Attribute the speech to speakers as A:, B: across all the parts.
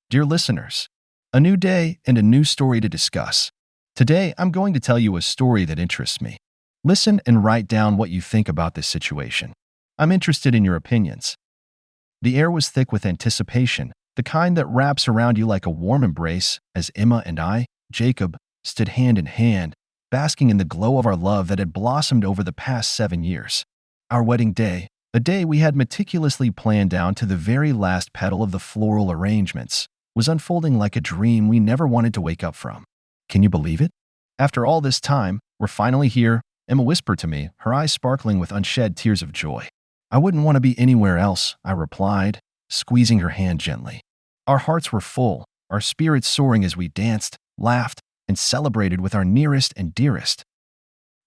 A: Dear listeners, a new day and a new story to discuss. Today, I'm going to tell you a story that interests me. Listen and write down what you think about this situation. I'm interested in your opinions. The air was thick with anticipation, the kind that wraps around you like a warm embrace, as Emma and I, Jacob, stood hand in hand, basking in the glow of our love that had blossomed over the past 7 years. Our wedding day, a day we had meticulously planned down to the very last petal of the floral arrangements, was unfolding like a dream we never wanted to wake up from. Can you believe it? After all this time, we're finally here, Emma whispered to me, her eyes sparkling with unshed tears of joy. I wouldn't want to be anywhere else, I replied, squeezing her hand gently. Our hearts were full, our spirits soaring as we danced, laughed, and celebrated with our nearest and dearest.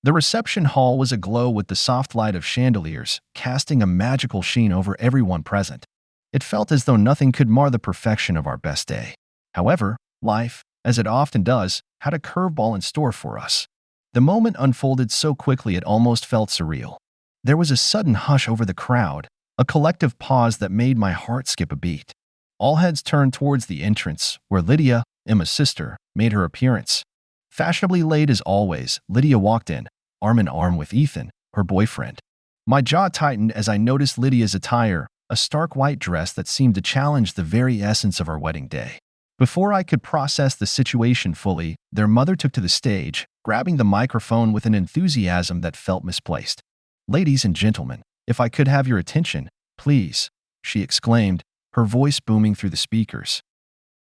A: The reception hall was aglow with the soft light of chandeliers, casting a magical sheen over everyone present. It felt as though nothing could mar the perfection of our best day. However, life, as it often does, had a curveball in store for us. The moment unfolded so quickly it almost felt surreal. There was a sudden hush over the crowd, a collective pause that made my heart skip a beat. All heads turned towards the entrance, where Lydia, Emma's sister, made her appearance. Fashionably late as always, Lydia walked in, arm in arm with Ethan, her boyfriend. My jaw tightened as I noticed Lydia's attire, a stark white dress that seemed to challenge the very essence of our wedding day. Before I could process the situation fully, their mother took to the stage, grabbing the microphone with an enthusiasm that felt misplaced. "Ladies and gentlemen, if I could have your attention, please," she exclaimed, her voice booming through the speakers.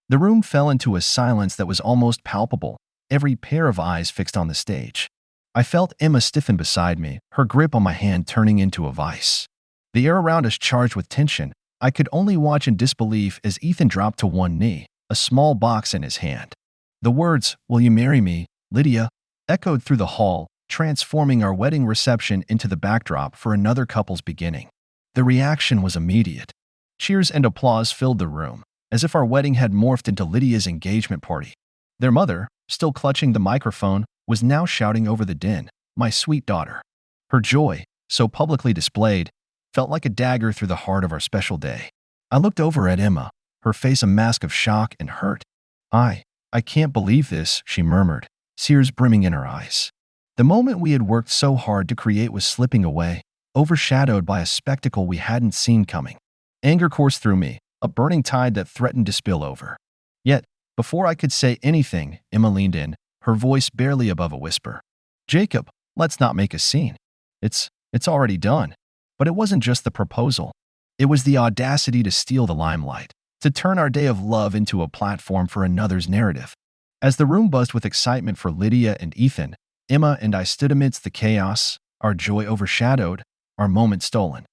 A: The room fell into a silence that was almost palpable, every pair of eyes fixed on the stage. I felt Emma stiffen beside me, her grip on my hand turning into a vice. The air around us charged with tension. I could only watch in disbelief as Ethan dropped to one knee, a small box in his hand. The words, "Will you marry me, Lydia?" echoed through the hall, transforming our wedding reception into the backdrop for another couple's beginning. The reaction was immediate. Cheers and applause filled the room, as if our wedding had morphed into Lydia's engagement party. Their mother, still clutching the microphone, was now shouting over the din, "My sweet daughter." Her joy, so publicly displayed, felt like a dagger through the heart of our special day. I looked over at Emma, her face a mask of shock and hurt. I can't believe this," she murmured, tears brimming in her eyes. The moment we had worked so hard to create was slipping away, overshadowed by a spectacle we hadn't seen coming. Anger coursed through me, a burning tide that threatened to spill over. Yet, before I could say anything, Emma leaned in, her voice barely above a whisper. "Jacob, let's not make a scene. It's already done." But it wasn't just the proposal. It was the audacity to steal the limelight, to turn our day of love into a platform for another's narrative. As the room buzzed with excitement for Lydia and Ethan, Emma and I stood amidst the chaos, our joy overshadowed, our moment stolen.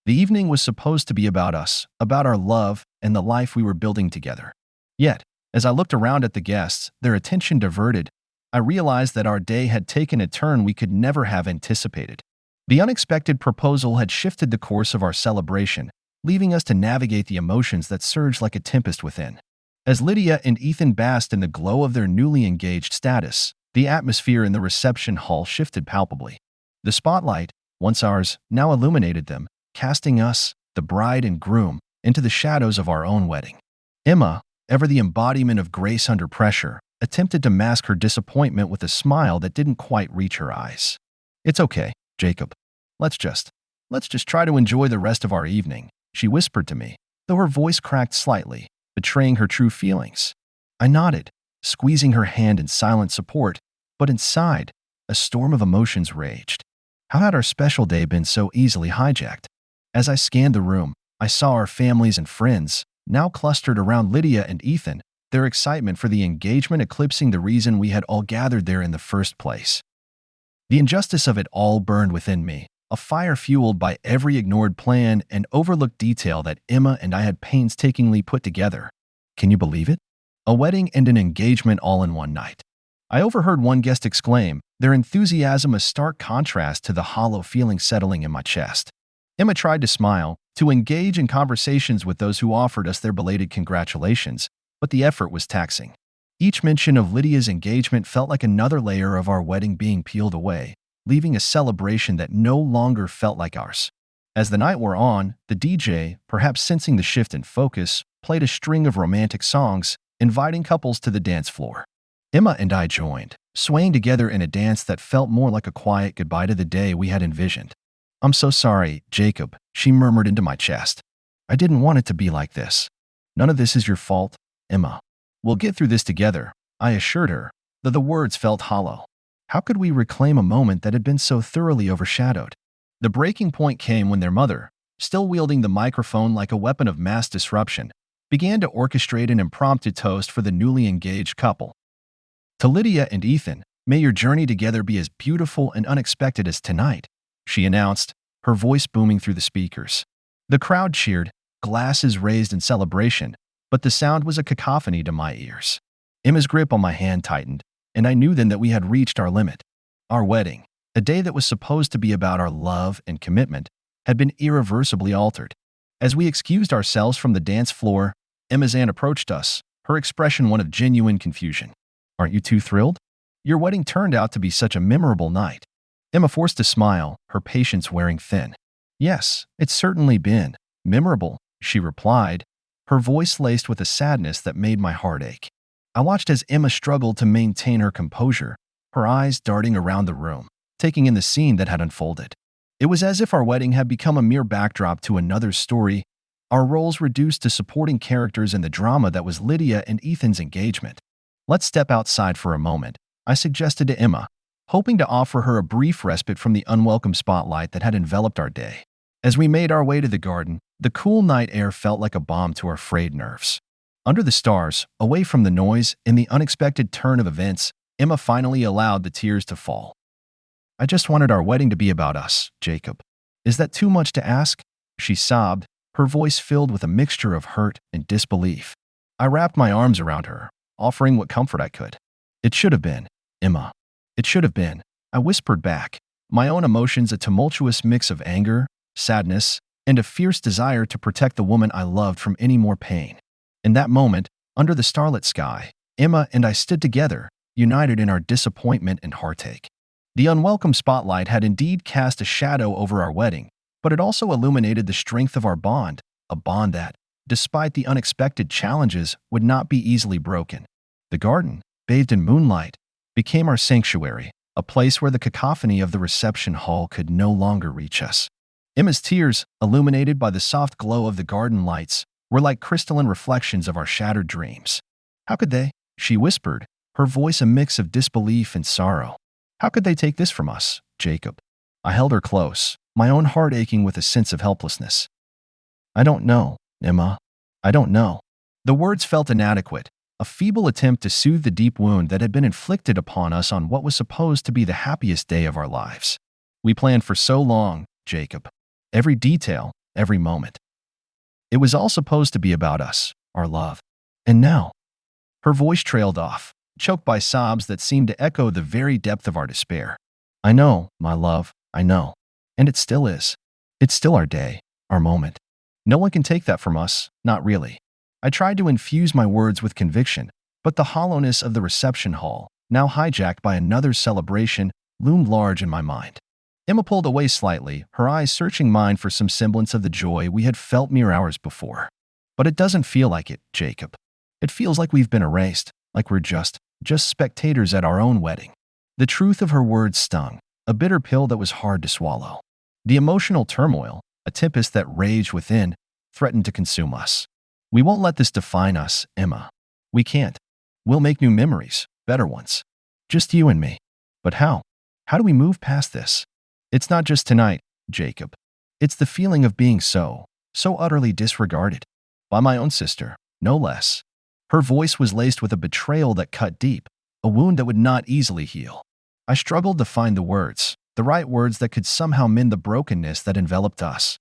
A: The evening was supposed to be about us, about our love and the life we were building together. Yet, as I looked around at the guests, their attention diverted, I realized that our day had taken a turn we could never have anticipated. The unexpected proposal had shifted the course of our celebration, leaving us to navigate the emotions that surged like a tempest within. As Lydia and Ethan basked in the glow of their newly engaged status, the atmosphere in the reception hall shifted palpably. The spotlight, once ours, now illuminated them, casting us, the bride and groom, into the shadows of our own wedding. Emma, ever the embodiment of grace under pressure, attempted to mask her disappointment with a smile that didn't quite reach her eyes. "It's okay, Jacob. Let's just try to enjoy the rest of our evening," she whispered to me, though her voice cracked slightly, betraying her true feelings. I nodded, squeezing her hand in silent support, but inside, a storm of emotions raged. How had our special day been so easily hijacked? As I scanned the room, I saw our families and friends, now clustered around Lydia and Ethan, their excitement for the engagement eclipsing the reason we had all gathered there in the first place. The injustice of it all burned within me, a fire fueled by every ignored plan and overlooked detail that Emma and I had painstakingly put together. Can you believe it? A wedding and an engagement all in one night. I overheard one guest exclaim, their enthusiasm a stark contrast to the hollow feeling settling in my chest. Emma tried to smile, to engage in conversations with those who offered us their belated congratulations, but the effort was taxing. Each mention of Lydia's engagement felt like another layer of our wedding being peeled away, leaving a celebration that no longer felt like ours. As the night wore on, the DJ, perhaps sensing the shift in focus, played a string of romantic songs, inviting couples to the dance floor. Emma and I joined, swaying together in a dance that felt more like a quiet goodbye to the day we had envisioned. "I'm so sorry, Jacob," she murmured into my chest. "I didn't want it to be like this. None of this is your fault, Emma. We'll get through this together," I assured her, though the words felt hollow. How could we reclaim a moment that had been so thoroughly overshadowed? The breaking point came when their mother, still wielding the microphone like a weapon of mass disruption, began to orchestrate an impromptu toast for the newly engaged couple. "To Lydia and Ethan, may your journey together be as beautiful and unexpected as tonight," she announced, her voice booming through the speakers. The crowd cheered, glasses raised in celebration, but the sound was a cacophony to my ears. Emma's grip on my hand tightened, and I knew then that we had reached our limit. Our wedding, a day that was supposed to be about our love and commitment, had been irreversibly altered. As we excused ourselves from the dance floor, Emma's aunt approached us, her expression one of genuine confusion. "Aren't you too thrilled? Your wedding turned out to be such a memorable night." Emma forced a smile, her patience wearing thin. "Yes, it's certainly been memorable," she replied, her voice laced with a sadness that made my heart ache. I watched as Emma struggled to maintain her composure, her eyes darting around the room, taking in the scene that had unfolded. It was as if our wedding had become a mere backdrop to another story, our roles reduced to supporting characters in the drama that was Lydia and Ethan's engagement. "Let's step outside for a moment," I suggested to Emma, hoping to offer her a brief respite from the unwelcome spotlight that had enveloped our day. As we made our way to the garden, the cool night air felt like a balm to our frayed nerves. Under the stars, away from the noise and the unexpected turn of events, Emma finally allowed the tears to fall. "I just wanted our wedding to be about us, Jacob. Is that too much to ask?" she sobbed, her voice filled with a mixture of hurt and disbelief. I wrapped my arms around her, offering what comfort I could. "It should have been, Emma. It should have been," I whispered back, my own emotions a tumultuous mix of anger, sadness, and a fierce desire to protect the woman I loved from any more pain. In that moment, under the starlit sky, Emma and I stood together, united in our disappointment and heartache. The unwelcome spotlight had indeed cast a shadow over our wedding, but it also illuminated the strength of our bond, a bond that, despite the unexpected challenges, would not be easily broken. The garden, bathed in moonlight, became our sanctuary, a place where the cacophony of the reception hall could no longer reach us. Emma's tears, illuminated by the soft glow of the garden lights, were like crystalline reflections of our shattered dreams. "How could they?" she whispered, her voice a mix of disbelief and sorrow. "How could they take this from us, Jacob?" I held her close, my own heart aching with a sense of helplessness. "I don't know, Emma. I don't know." The words felt inadequate, a feeble attempt to soothe the deep wound that had been inflicted upon us on what was supposed to be the happiest day of our lives. "We planned for so long, Jacob. Every detail, every moment. It was all supposed to be about us, our love. And now—" Her voice trailed off, choked by sobs that seemed to echo the very depth of our despair. "I know, my love, I know. And it still is. It's still our day, our moment. No one can take that from us, not really." I tried to infuse my words with conviction, but the hollowness of the reception hall, now hijacked by another celebration, loomed large in my mind. Emma pulled away slightly, her eyes searching mine for some semblance of the joy we had felt mere hours before. "But it doesn't feel like it, Jacob. It feels like we've been erased, like we're just spectators at our own wedding." The truth of her words stung, a bitter pill that was hard to swallow. The emotional turmoil, a tempest that raged within, threatened to consume us. "We won't let this define us, Emma. We can't. We'll make new memories, better ones. Just you and me. But how? How do we move past this? It's not just tonight, Jacob. It's the feeling of being so utterly disregarded. By my own sister, no less." Her voice was laced with a betrayal that cut deep, a wound that would not easily heal. I struggled to find the words, the right words that could somehow mend the brokenness that enveloped us.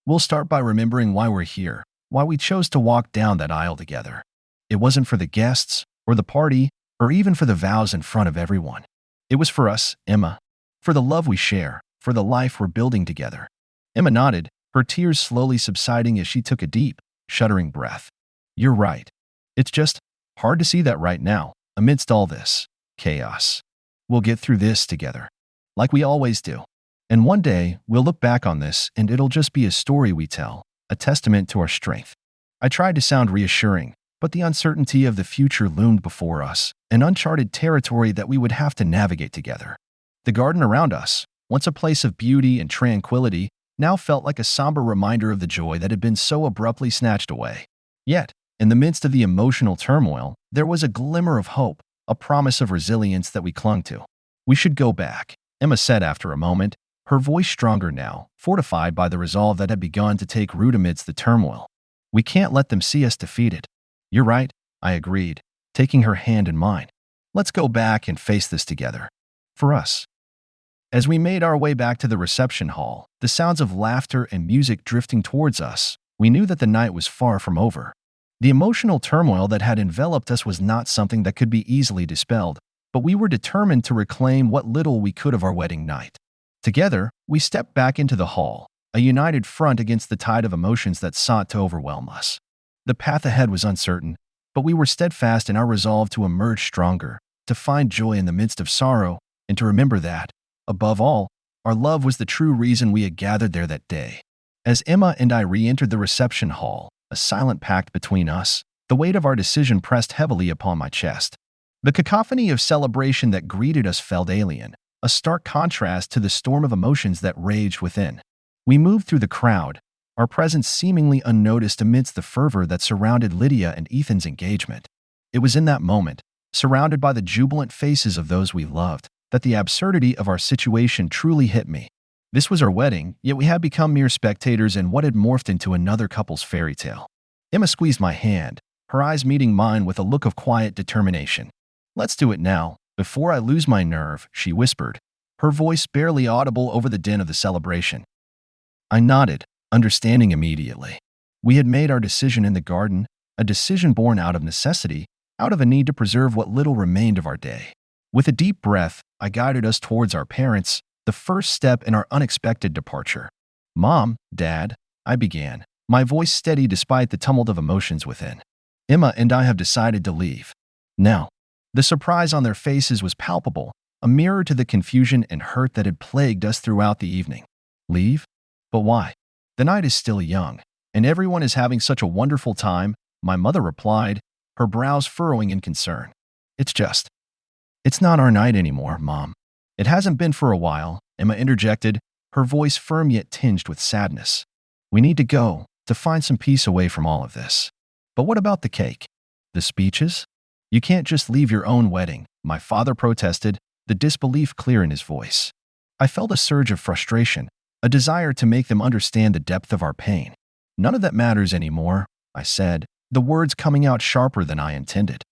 A: "We'll start by remembering why we're here, why we chose to walk down that aisle together. It wasn't for the guests, or the party, or even for the vows in front of everyone. It was for us, Emma. For the love we share, for the life we're building together." Emma nodded, her tears slowly subsiding as she took a deep, shuddering breath. "You're right. It's just hard to see that right now, amidst all this chaos. We'll get through this together, like we always do." And one day, we'll look back on this and it'll just be a story we tell, a testament to our strength. I tried to sound reassuring, but the uncertainty of the future loomed before us, an uncharted territory that we would have to navigate together. The garden around us, once a place of beauty and tranquility, now felt like a somber reminder of the joy that had been so abruptly snatched away. Yet, in the midst of the emotional turmoil, there was a glimmer of hope, a promise of resilience that we clung to. "We should go back," Emma said after a moment, her voice stronger now, fortified by the resolve that had begun to take root amidst the turmoil. "We can't let them see us defeated." "You're right," I agreed, taking her hand in mine. "Let's go back and face this together. For us." As we made our way back to the reception hall, the sounds of laughter and music drifting towards us, we knew that the night was far from over. The emotional turmoil that had enveloped us was not something that could be easily dispelled, but we were determined to reclaim what little we could of our wedding night. Together, we stepped back into the hall, a united front against the tide of emotions that sought to overwhelm us. The path ahead was uncertain, but we were steadfast in our resolve to emerge stronger, to find joy in the midst of sorrow, and to remember that, above all, our love was the true reason we had gathered there that day. As Emma and I re-entered the reception hall, a silent pact between us, the weight of our decision pressed heavily upon my chest. The cacophony of celebration that greeted us felt alien, a stark contrast to the storm of emotions that raged within. We moved through the crowd, our presence seemingly unnoticed amidst the fervor that surrounded Lydia and Ethan's engagement. It was in that moment, surrounded by the jubilant faces of those we loved, that the absurdity of our situation truly hit me. This was our wedding, yet we had become mere spectators in what had morphed into another couple's fairy tale. Emma squeezed my hand, her eyes meeting mine with a look of quiet determination. "Let's do it now, before I lose my nerve," she whispered, her voice barely audible over the din of the celebration. I nodded, understanding immediately. We had made our decision in the garden, a decision born out of necessity, out of a need to preserve what little remained of our day. With a deep breath, I guided us towards our parents, the first step in our unexpected departure. "Mom, Dad," I began, my voice steady despite the tumult of emotions within. "Emma and I have decided to leave. Now." The surprise on their faces was palpable, a mirror to the confusion and hurt that had plagued us throughout the evening. "Leave? But why? The night is still young, and everyone is having such a wonderful time," my mother replied, her brows furrowing in concern. It's not our night anymore, Mom." "It hasn't been for a while," Emma interjected, her voice firm yet tinged with sadness. "We need to go, to find some peace away from all of this." "But what about the cake? The speeches? You can't just leave your own wedding," my father protested, the disbelief clear in his voice. I felt a surge of frustration, a desire to make them understand the depth of our pain. "None of that matters anymore," I said, the words coming out sharper than I intended.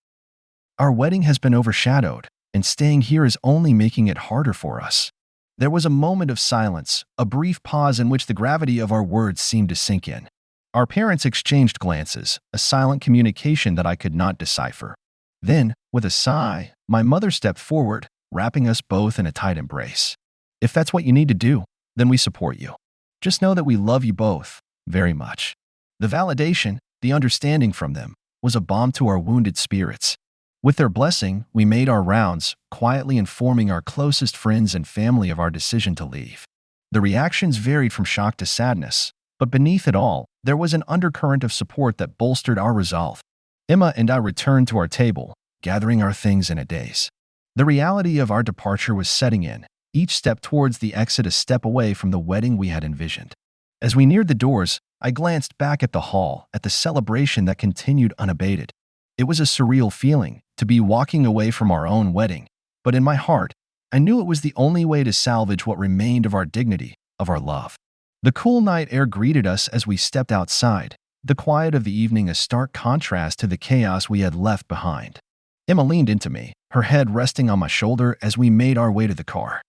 A: "Our wedding has been overshadowed, and staying here is only making it harder for us." There was a moment of silence, a brief pause in which the gravity of our words seemed to sink in. Our parents exchanged glances, a silent communication that I could not decipher. Then, with a sigh, my mother stepped forward, wrapping us both in a tight embrace. "If that's what you need to do, then we support you. Just know that we love you both, very much." The validation, the understanding from them, was a balm to our wounded spirits. With their blessing, we made our rounds, quietly informing our closest friends and family of our decision to leave. The reactions varied from shock to sadness, but beneath it all, there was an undercurrent of support that bolstered our resolve. Emma and I returned to our table, gathering our things in a daze. The reality of our departure was setting in, each step towards the exit a step away from the wedding we had envisioned. As we neared the doors, I glanced back at the hall, at the celebration that continued unabated. It was a surreal feeling, to be walking away from our own wedding, but in my heart, I knew it was the only way to salvage what remained of our dignity, of our love. The cool night air greeted us as we stepped outside, the quiet of the evening a stark contrast to the chaos we had left behind. Emma leaned into me, her head resting on my shoulder as we made our way to the car.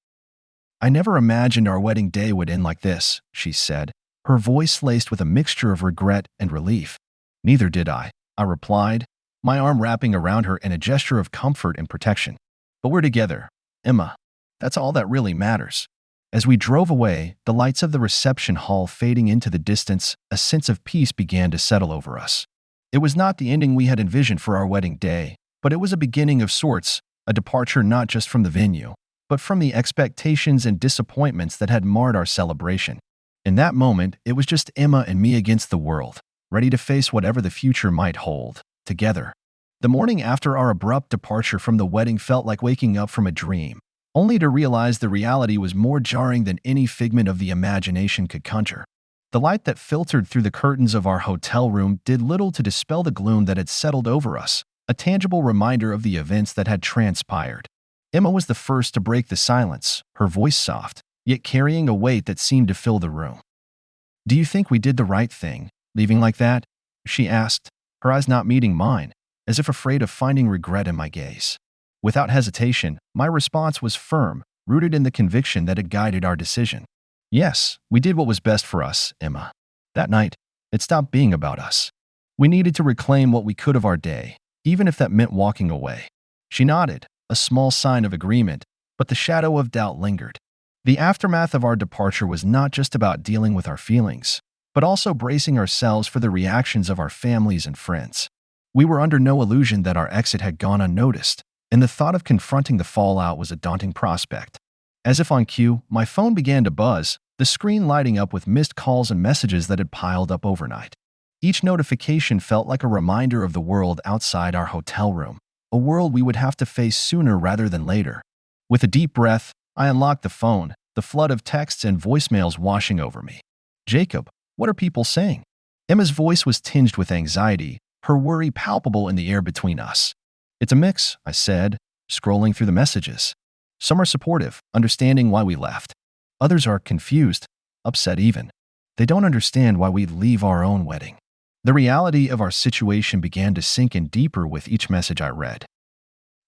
A: "I never imagined our wedding day would end like this," she said, her voice laced with a mixture of regret and relief. "Neither did I replied, my arm wrapping around her in a gesture of comfort and protection. "But we're together, Emma. That's all that really matters." As we drove away, the lights of the reception hall fading into the distance, a sense of peace began to settle over us. It was not the ending we had envisioned for our wedding day, but it was a beginning of sorts, a departure not just from the venue, but from the expectations and disappointments that had marred our celebration. In that moment, it was just Emma and me against the world, ready to face whatever the future might hold, together. The morning after our abrupt departure from the wedding felt like waking up from a dream, only to realize the reality was more jarring than any figment of the imagination could conjure. The light that filtered through the curtains of our hotel room did little to dispel the gloom that had settled over us, a tangible reminder of the events that had transpired. Emma was the first to break the silence, her voice soft, yet carrying a weight that seemed to fill the room. "Do you think we did the right thing, leaving like that?" she asked, her eyes not meeting mine, as if afraid of finding regret in my gaze. Without hesitation, my response was firm, rooted in the conviction that had guided our decision. "Yes, we did what was best for us, Emma. That night, it stopped being about us. We needed to reclaim what we could of our day, even if that meant walking away." She nodded, a small sign of agreement, but the shadow of doubt lingered. The aftermath of our departure was not just about dealing with our feelings, but also bracing ourselves for the reactions of our families and friends. We were under no illusion that our exit had gone unnoticed, and the thought of confronting the fallout was a daunting prospect. As if on cue, my phone began to buzz, the screen lighting up with missed calls and messages that had piled up overnight. Each notification felt like a reminder of the world outside our hotel room, a world we would have to face sooner rather than later. With a deep breath, I unlocked the phone, the flood of texts and voicemails washing over me. "Jacob, what are people saying?" Emma's voice was tinged with anxiety, her worry palpable in the air between us. "It's a mix," I said, scrolling through the messages. "Some are supportive, understanding why we left. Others are confused, upset even. They don't understand why we'd leave our own wedding." The reality of our situation began to sink in deeper with each message I read.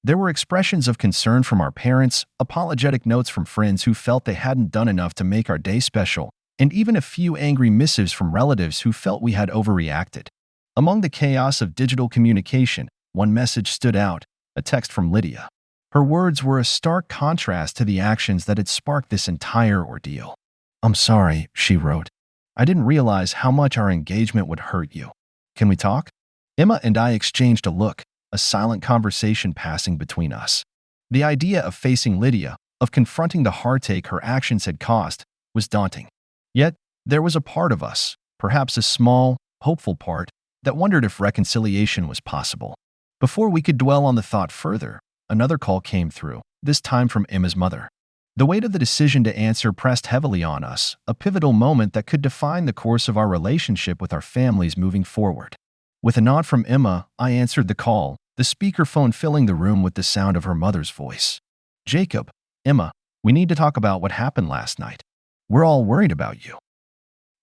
A: There were expressions of concern from our parents, apologetic notes from friends who felt they hadn't done enough to make our day special, and even a few angry missives from relatives who felt we had overreacted. Among the chaos of digital communication, one message stood out, a text from Lydia. Her words were a stark contrast to the actions that had sparked this entire ordeal. "I'm sorry," she wrote. "I didn't realize how much our engagement would hurt you. Can we talk?" Emma and I exchanged a look, a silent conversation passing between us. The idea of facing Lydia, of confronting the heartache her actions had caused, was daunting. Yet, there was a part of us, perhaps a small, hopeful part, that wondered if reconciliation was possible. Before we could dwell on the thought further, another call came through, this time from Emma's mother. The weight of the decision to answer pressed heavily on us, a pivotal moment that could define the course of our relationship with our families moving forward. With a nod from Emma, I answered the call, the speakerphone filling the room with the sound of her mother's voice. "Jacob, Emma, we need to talk about what happened last night. We're all worried about you."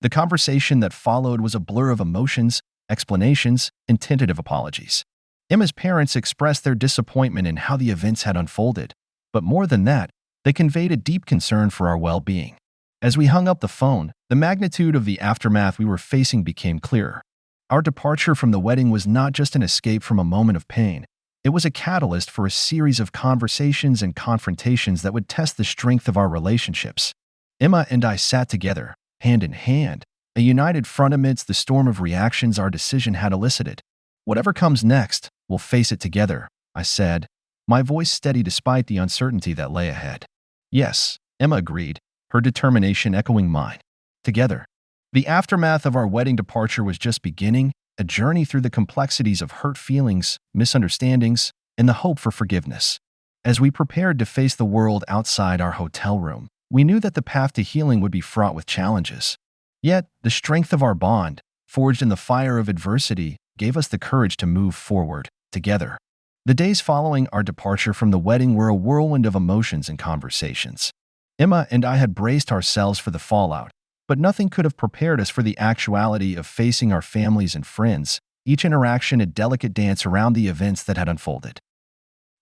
A: The conversation that followed was a blur of emotions, explanations, and tentative apologies. Emma's parents expressed their disappointment in how the events had unfolded, but more than that, they conveyed a deep concern for our well-being. As we hung up the phone, the magnitude of the aftermath we were facing became clearer. Our departure from the wedding was not just an escape from a moment of pain. It was a catalyst for a series of conversations and confrontations that would test the strength of our relationships. Emma and I sat together, hand in hand, a united front amidst the storm of reactions our decision had elicited. "Whatever comes next, we'll face it together," I said, my voice steady despite the uncertainty that lay ahead. "Yes," Emma agreed, her determination echoing mine. Together. The aftermath of our wedding departure was just beginning, a journey through the complexities of hurt feelings, misunderstandings, and the hope for forgiveness. As we prepared to face the world outside our hotel room, we knew that the path to healing would be fraught with challenges. Yet, the strength of our bond, forged in the fire of adversity, gave us the courage to move forward, together. The days following our departure from the wedding were a whirlwind of emotions and conversations. Emma and I had braced ourselves for the fallout, but nothing could have prepared us for the actuality of facing our families and friends, each interaction a delicate dance around the events that had unfolded.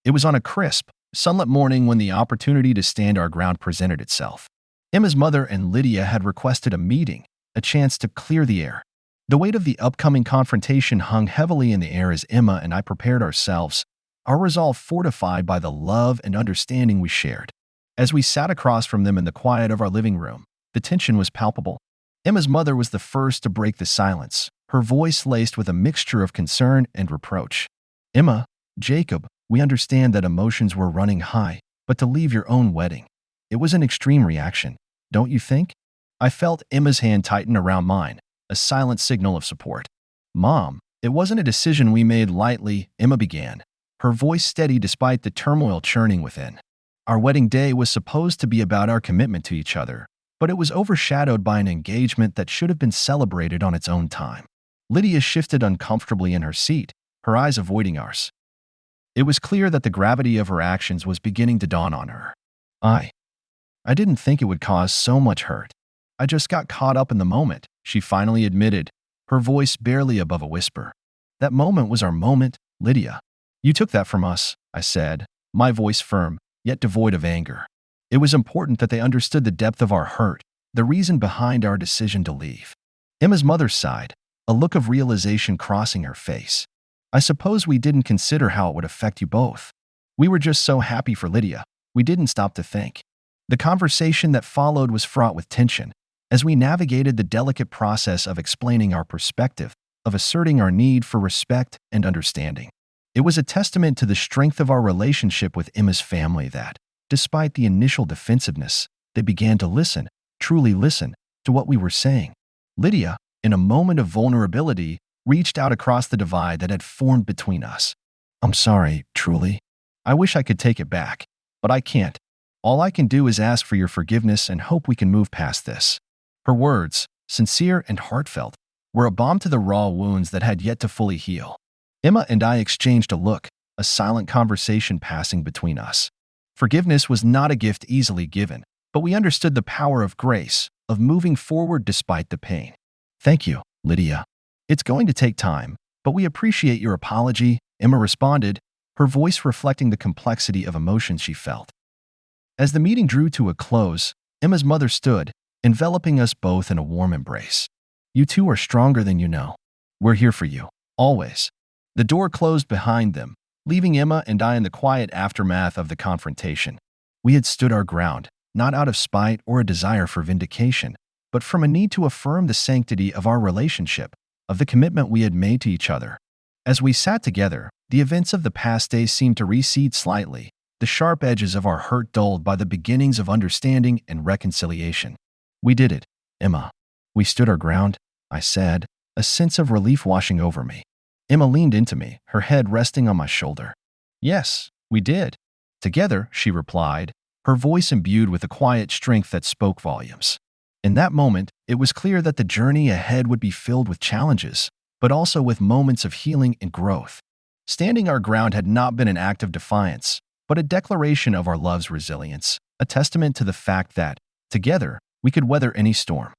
A: It was on a crisp, sunlit morning when the opportunity to stand our ground presented itself. Emma's mother and Lydia had requested a meeting, a chance to clear the air. The weight of the upcoming confrontation hung heavily in the air as Emma and I prepared ourselves, our resolve fortified by the love and understanding we shared. As we sat across from them in the quiet of our living room, the tension was palpable. Emma's mother was the first to break the silence, her voice laced with a mixture of concern and reproach. "Emma, Jacob, we understand that emotions were running high. but to leave your own wedding. It was an extreme reaction, don't you think? I felt Emma's hand tighten around mine, a silent signal of support. Mom, it wasn't a decision we made lightly, Emma began, her voice steady despite the turmoil churning within. Our wedding day was supposed to be about our commitment to each other, but it was overshadowed by an engagement that should have been celebrated on its own time. Lydia shifted uncomfortably in her seat, her eyes avoiding ours. It was clear that the gravity of her actions was beginning to dawn on her. I didn't think it would cause so much hurt. I just got caught up in the moment, she finally admitted, her voice barely above a whisper. That moment was our moment, Lydia. You took that from us, I said, my voice firm, yet devoid of anger. It was important that they understood the depth of our hurt, the reason behind our decision to leave. Emma's mother sighed, a look of realization crossing her face. I suppose we didn't consider how it would affect you both. We were just so happy for Lydia, we didn't stop to think. The conversation that followed was fraught with tension, as we navigated the delicate process of explaining our perspective, of asserting our need for respect and understanding. It was a testament to the strength of our relationship with Emma's family that, despite the initial defensiveness, they began to listen, truly listen, to what we were saying. Lydia, in a moment of vulnerability, reached out across the divide that had formed between us. I'm sorry, truly. I wish I could take it back, but I can't. All I can do is ask for your forgiveness and hope we can move past this. Her words, sincere and heartfelt, were a balm to the raw wounds that had yet to fully heal. Emma and I exchanged a look, a silent conversation passing between us. Forgiveness was not a gift easily given, but we understood the power of grace, of moving forward despite the pain. Thank you, Lydia. It's going to take time, but we appreciate your apology, Emma responded, her voice reflecting the complexity of emotions she felt. As the meeting drew to a close, Emma's mother stood, enveloping us both in a warm embrace. You two are stronger than you know. We're here for you, always. The door closed behind them, leaving Emma and I in the quiet aftermath of the confrontation. We had stood our ground, not out of spite or a desire for vindication, but from a need to affirm the sanctity of our relationship, of the commitment we had made to each other. As we sat together, the events of the past days seemed to recede slightly, the sharp edges of our hurt dulled by the beginnings of understanding and reconciliation. We did it, Emma. We stood our ground, I said, a sense of relief washing over me. Emma leaned into me, her head resting on my shoulder. Yes, we did. Together, she replied, her voice imbued with a quiet strength that spoke volumes. In that moment, it was clear that the journey ahead would be filled with challenges, but also with moments of healing and growth. Standing our ground had not been an act of defiance, but a declaration of our love's resilience, a testament to the fact that, together, we could weather any storm.